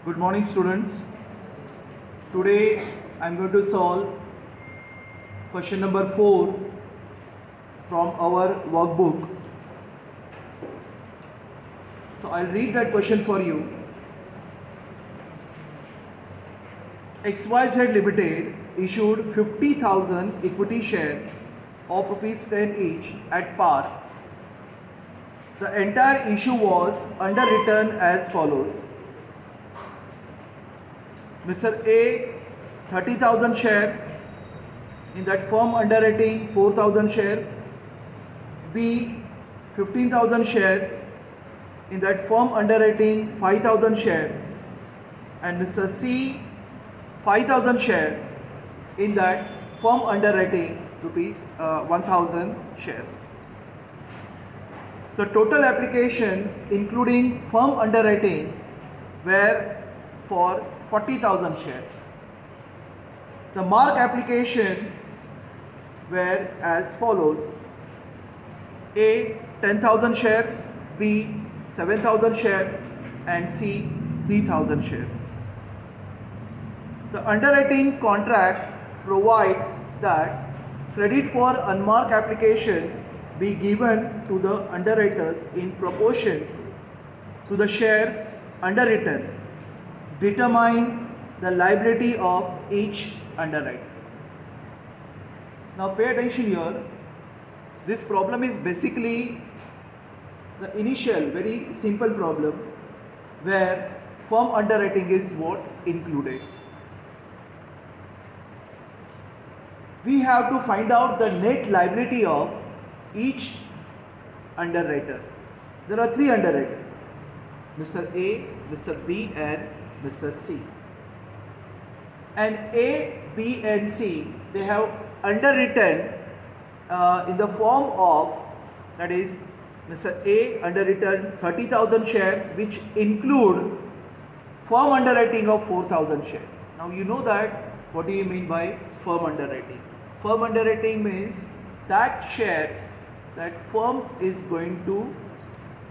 Good morning, students. Today I am going to solve question number 4 from our workbook. So I'll read that question for you. XYZ Limited issued 50,000 equity shares of rupees 10 each at par. The entire issue was underwritten as follows. Mr. A 30,000 shares, in that firm underwriting 4,000 shares. B 15,000 shares, in that firm underwriting 5,000 shares. And Mr. C 5,000 shares, in that firm underwriting rupees 1,000 shares. The total application including firm underwriting were for 40,000 shares. The mark application were as follows: A 10,000 shares, B 7,000 shares, and C 3,000 shares. The underwriting contract provides that credit for unmarked application be given to the underwriters in proportion to the shares underwritten, determine the liability of each underwriter. Now pay attention here. This problem is basically the initial very simple problem where firm underwriting is what included. We have to find out the net liability of each underwriter. There are 3 underwriters: Mr. A, Mr. B, and Mr. C. And A, B, and C, they have underwritten in the form of, that is, Mr. A underwritten 30,000 shares, which include firm underwriting of 4,000 shares. Now you know that what do you mean by firm underwriting? Firm underwriting means that shares that firm is going to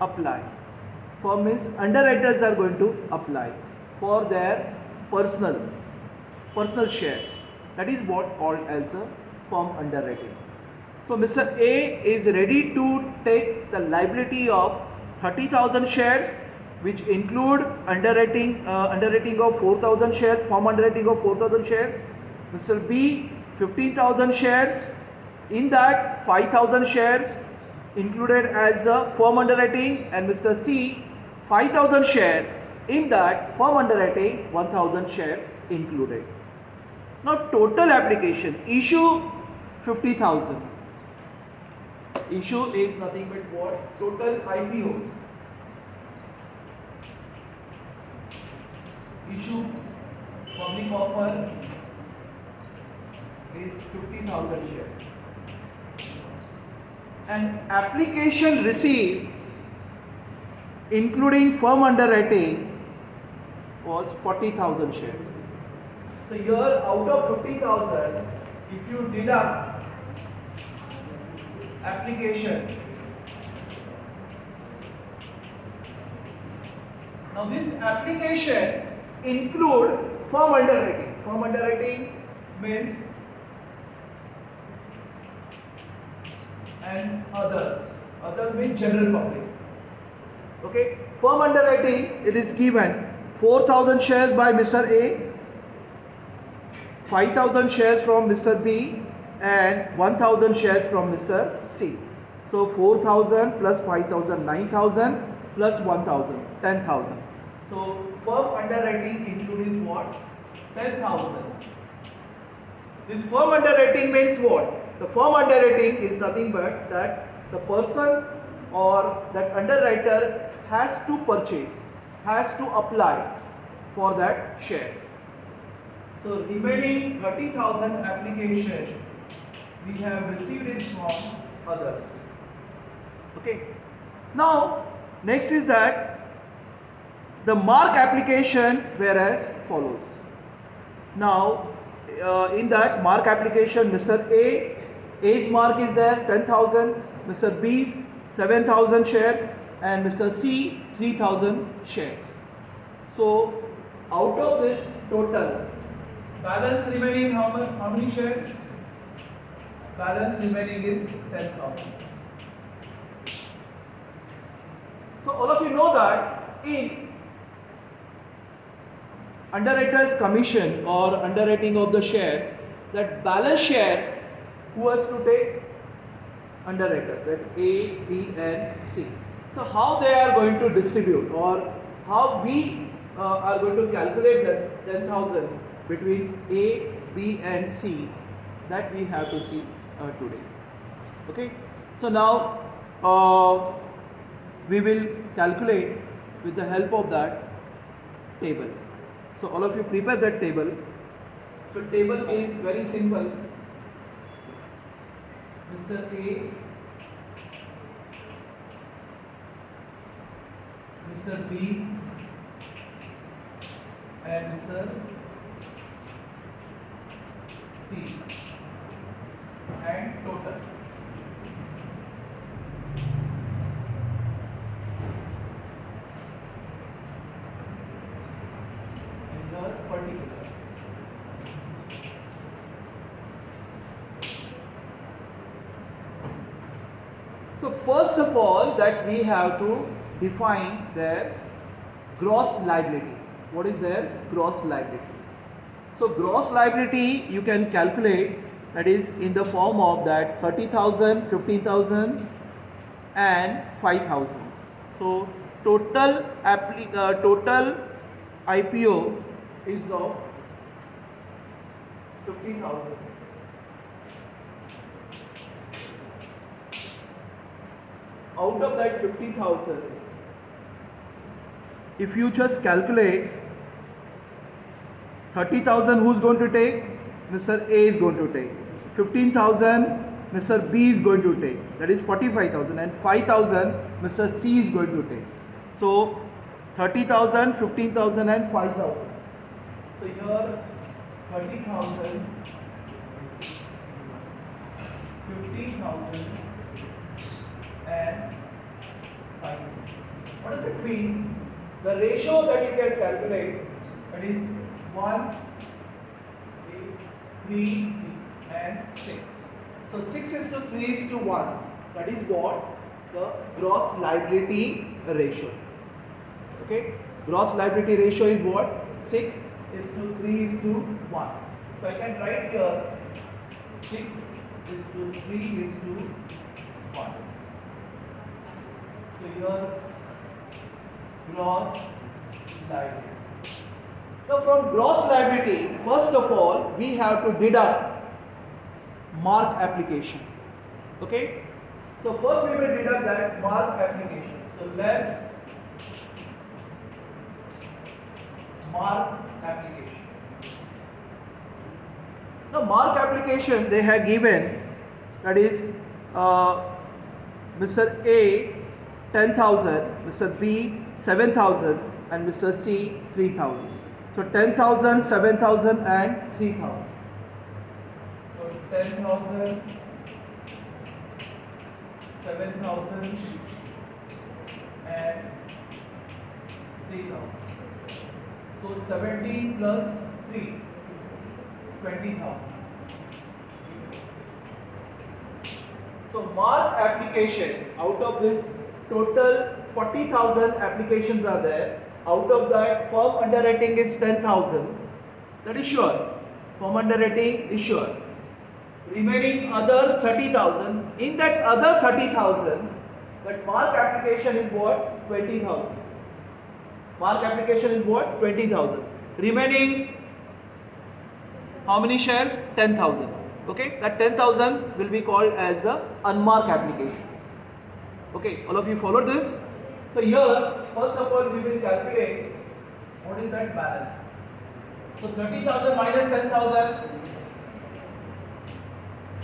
apply. Firm means underwriters are going to apply for their personal shares. That is what called as a firm underwriting. So Mr. A is ready to take the liability of 30,000 shares, which include underwriting of 4,000 shares, firm underwriting of 4,000 shares. Mr. B 15,000 shares, in that 5,000 shares included as a firm underwriting, and Mr. C 5,000 shares, in that firm underwriting 1,000 shares included. Now total application, issue 50,000. Issue is nothing but what? Total IPO. Issue, public offer, is 50,000 shares. And application received including firm underwriting was 40,000 shares. So here out of 50,000, if you deduct application, now this application include firm underwriting. Firm underwriting means and others. Others mean general public. Okay. Firm underwriting, it is given 4,000 shares by Mr. A, 5,000 shares from Mr. B, and 1,000 shares from Mr. C. So 4,000 plus 5,000, 9,000 plus 1,000, 10,000. So firm underwriting includes what? 10,000. This firm underwriting means what? The firm underwriting is nothing but that the person or that underwriter has to purchase, has to apply for that shares. So remaining 30,000 application we have received is from others. Okay. Now next is that the mark application were as follows. Now in that mark application, Mr. A's mark is there 10,000, Mr. B's 7,000 shares, and Mr. C 3,000 shares. So out of this total, balance remaining how many shares? Balance remaining is 10,000. So all of you know that in underwriter's commission or underwriting of the shares, that balance shares, who has to take? Underwriters, that A, B and C. So how they are going to distribute, or how we are going to calculate this 10,000 between A, B and C, that we have to see today. Okay. So now we will calculate with the help of that table. So all of you prepare that table. So table is very simple. Mr. A, Mr. B and Mr. C and total. And the particular. So first of all, that we have to define their gross liability. What is their gross liability? So gross liability you can calculate, that is in the form of that 30,000, 15,000 and 5,000. So total IPO is of 50,000. Out of that 50,000, if you just calculate 30,000, who's going to take? Mr. A is going to take. 15,000, Mr. B is going to take. That is 45,000, and 5,000, Mr. C is going to take. So 30,000, 15,000 and 5,000. So here 30,000, 15,000 and 5,000. What does it mean? The ratio that you can calculate, that is 1, 3 and 6. So 6:3:1. That is what? The gross liability ratio. Okay? Gross liability ratio is what? 6:3:1. So I can write here 6:3:1. So here gross liability. Now from gross liability, first of all, we have to deduct mark application. Okay? So first we will deduct that mark application. So less mark application. Now mark application they have given, that is Mr. A 10,000, Mr. B 7,000 and Mr. C 3,000. So 10,000, 7,000 and 3,000. So 10,000, 7,000 and 3,000. So 17 plus 3, 20,000. So mark application, out of this total 40,000 applications are there. Out of that, firm underwriting is 10,000. That is sure. Firm underwriting is sure. Remaining others 30,000. In that other 30,000, that mark application is what? 20,000. Mark application is what? 20,000. Remaining how many shares? 10,000. Okay, that 10,000 will be called as a unmarked application. Okay, all of you follow this? So here, first of all, we will calculate what is that balance. So 30,000 minus 10,000,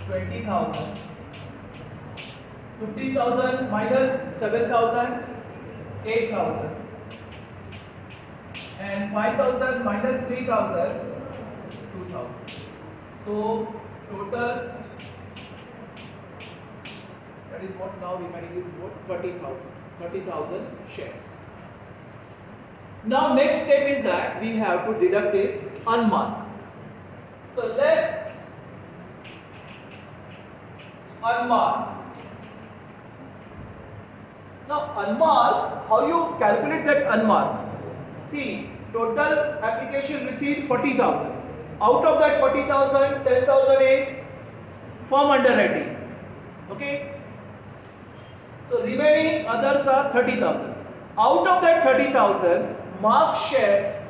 20,000. 15,000 minus 7,000, 8,000. And 5,000 minus 3,000, 2,000. So total, that is what now remaining is what? 30,000 shares. Now next step is that we have to deduct is unmarked. So less unmarked. Now unmarked, how you calculate that unmarked? See, total application received 40,000. Out of that 40,000, 10,000 is firm underwriting. Okay. So remaining others are 30,000. Out of that 30,000, mark shares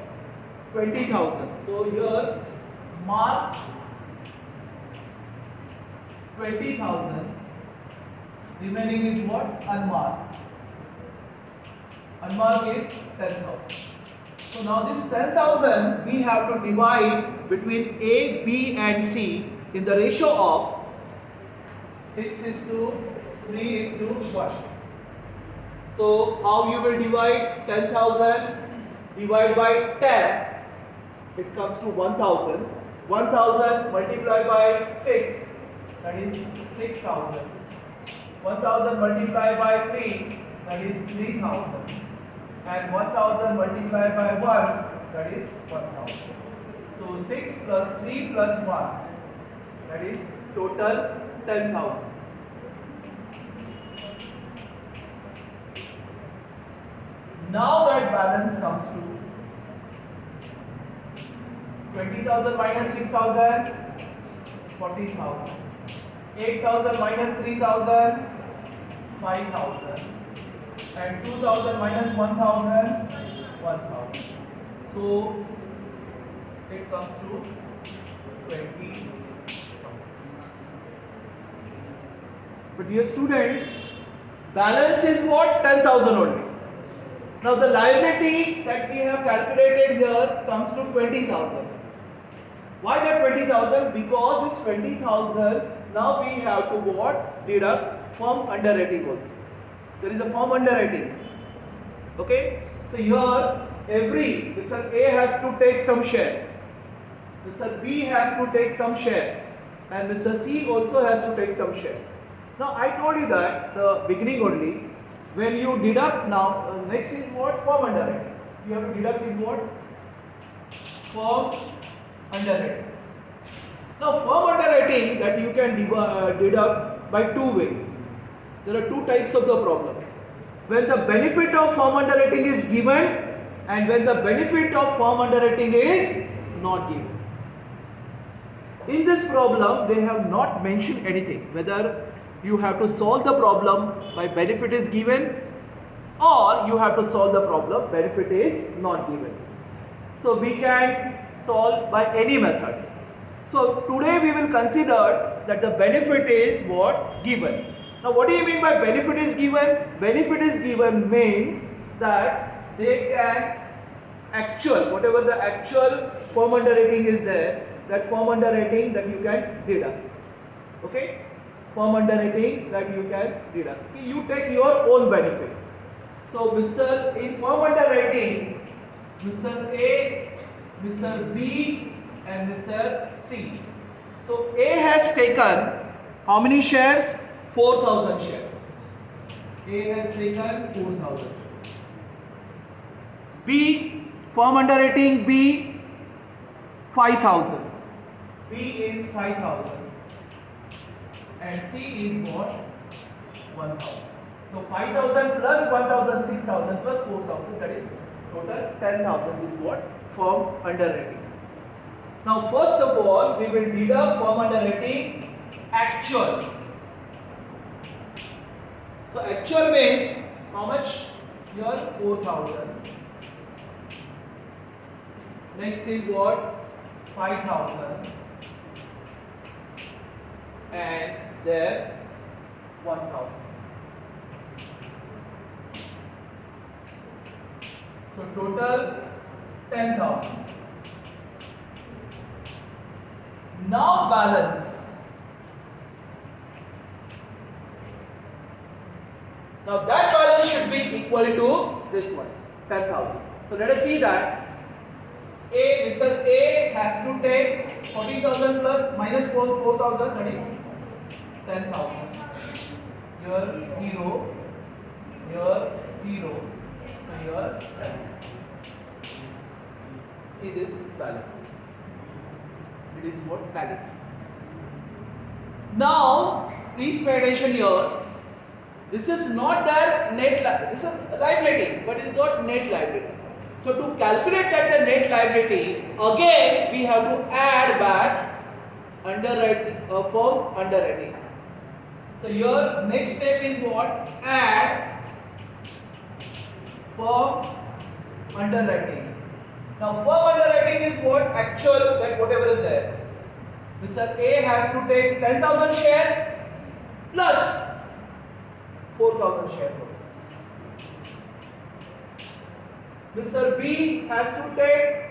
20,000. So here mark 20,000. Remaining is what? Unmarked. Unmarked is 10,000. So now this 10,000 we have to divide between A, B and C in the ratio of 6:3:1. So how you will divide 10,000 divided by 10? It comes to 1,000. 1,000 multiplied by 6, that is 6,000. 1,000 multiplied by 3, that is 3,000. And 1,000 multiplied by 1, that is 1,000. So 6 plus 3 plus 1, that is total 10,000. Now that balance comes to 20,000 minus 6,000, 14,000. 8,000 minus 3,000, 5,000. And 2,000 minus 1,000, 1,000. So it comes to 20,000. But dear student, balance is what? 10,000 only. Now the liability that we have calculated here comes to 20,000. Why that 20,000? Because this 20,000 now we have to what? Deduct firm underwriting also. There is a firm underwriting. Okay? So here Mr. A has to take some shares. Mr. B has to take some shares. And Mr. C also has to take some shares. Now I told you that the beginning only. When you deduct now, next is what? Firm underwriting. You have to deduct in what? Firm underwriting. Now firm underwriting that you can deduct by two ways. There are two types of the problem. When the benefit of firm underwriting is given and when the benefit of firm underwriting is not given. In this problem, they have not mentioned anything, whether you have to solve the problem by benefit is given or you have to solve the problem benefit is not given. So we can solve by any method. So today we will consider that the benefit is what? Given. Now what do you mean by benefit is given? Benefit is given means that they can whatever the actual firm underwriting is there, that firm underwriting that you can deduct. Okay? Firm underwriting that you can deduct. Okay, you take your own benefit. So in firm underwriting, Mr. A, Mr. B and Mr. C. So A has taken how many shares? 4,000 shares. A has taken 4,000. B, firm underwriting B, 5,000. B is 5,000. And C is what? 1,000. So 5,000 plus 1,000, 6,000 plus 4,000, that is total 10,000 is what? Firm underwriting. Now first of all, we will deduct firm underwriting actual. So actual means how much? Here 4,000. Next is what? 5,000. And there 1,000. So total 10,000. Now balance. Now that balance should be equal to this one, 10,000. So let us see that Mr. A has to take 14,000 plus minus 4,000, that is 10,000. Here 0, here 0, so here 10. see this balance. It is what talent. Now, please pay attention here. This is not their this is liability, but it's not net liability. So to calculate that the net liability, again we have to add back underwriting from underwriting. So your next step is what? Add from underwriting. Now firm underwriting is what? Actual, that whatever is there. Mr. A has to take 10,000 shares plus 4,000 shares. Mr. B has to take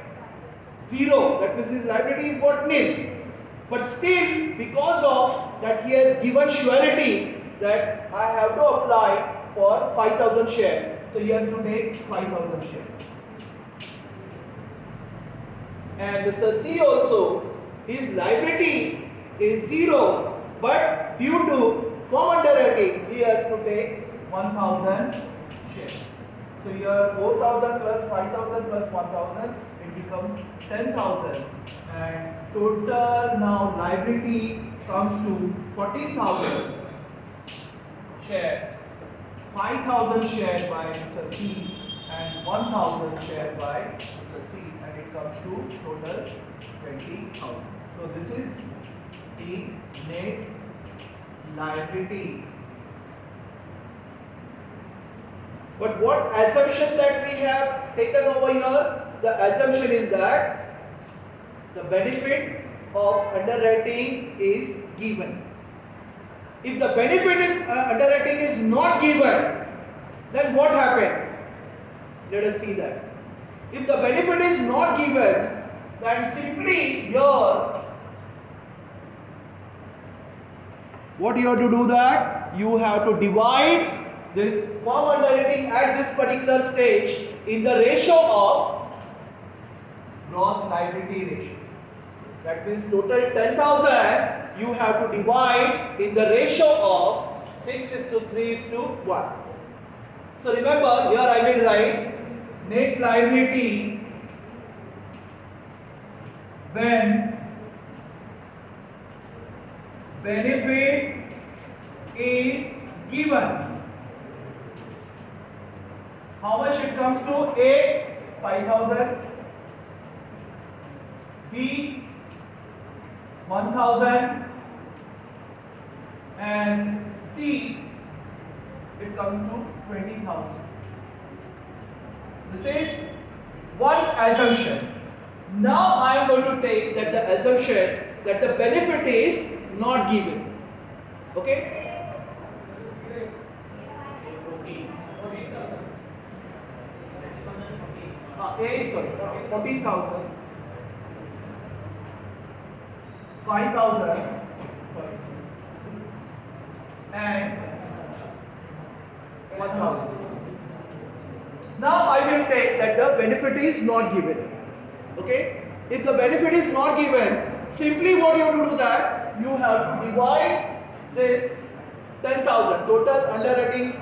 0. That means his liability is what? Nil. But still, because of that, he has given surety that I have to apply for 5,000 shares. So he has to take 5,000 shares. And Mr. C also, his liability is 0, but due to firm underwriting, he has to take 1,000 shares. So here 4,000 plus 5,000 plus 1,000, it becomes 10,000. And total now liability comes to 14,000 shares. 5,000 shared by Mr. B and 1,000 shared by Mr. C, and it comes to total 20,000. So this is the net liability. But what assumption that we have taken over here? The assumption is that the benefit of underwriting is given. If the benefit of underwriting is not given, then what happened? Let us see that. If the benefit is not given, then simply here, what you have to do that? You have to divide this firm underwriting at this particular stage in the ratio of gross liability ratio. That means total 10,000 you have to divide in the ratio of 6:3:1. So remember, here I will write net liability when benefit is given. How much it comes to? A, 5,000, B, 1,000, and C, it comes to 20,000. This is one assumption. Now I am going to take that the assumption that the benefit is not given. Okay? A is 14,000, 5,000, and 1,000. Now I will take that the benefit is not given. Okay? If the benefit is not given, simply what you have to do that you have to divide this 10,000. Total underwriting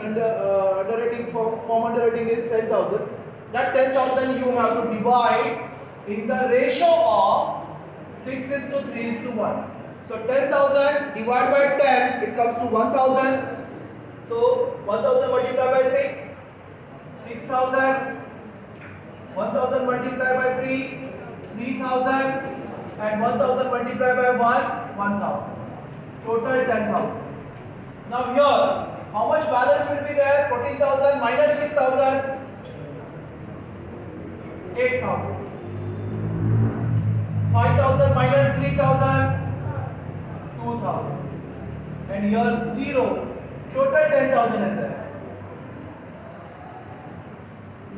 form underwriting is 10,000. That 10,000 you have to divide in the ratio of 6:3:1. So 10,000 divided by 10, it comes to 1,000. So 1,000 multiplied by 6, 6,000. 1,000 multiplied by 3, 3,000. And 1,000 multiplied by 1, 1,000. Total 10,000. Now here, how much balance will be there? 14,000 minus 6,000. 8,000. 5,000 minus 3,000. 2,000. And here 0. Total 10,000 is there.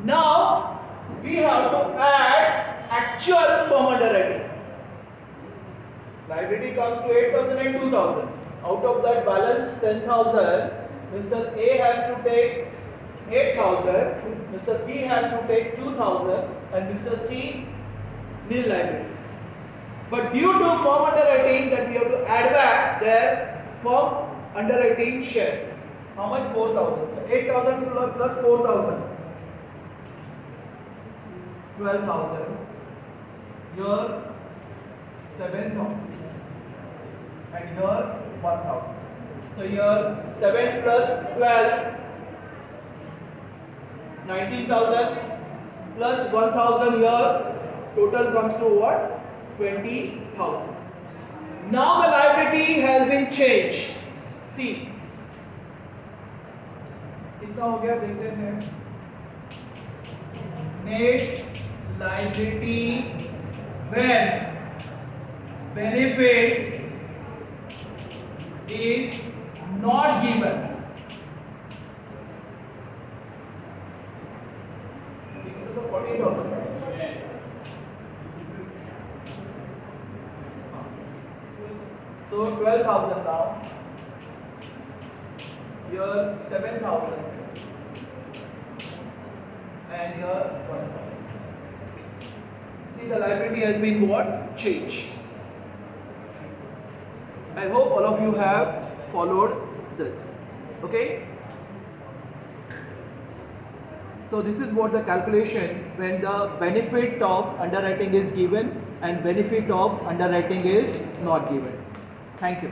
Now we have to add actual firm underwriting. Liability comes to 8,000 and 2,000. Out of that balance 10,000, Mr. A has to take 8,000, Mr. B has to take 2,000, and Mr. C nil liability. But due to firm underwriting, that we have to add back their firm underwriting shares. How much? 4,000. So 8,000 plus 4,000. 12,000. here 7,000 and here 1,000. So here 7 plus 12, 19,000 plus 1,000 here, total comes to what? 20,000. Now the liability has been changed. See, कितना हो गया देखते हैं. Net liability when benefit is not given. So 40,000. So 12,000 now. Here 7,000 and here 1,000. See, the liability has been what? Changed. I hope all of you have followed this. Okay? So this is what the calculation when the benefit of underwriting is given and benefit of underwriting is not given. Thank you.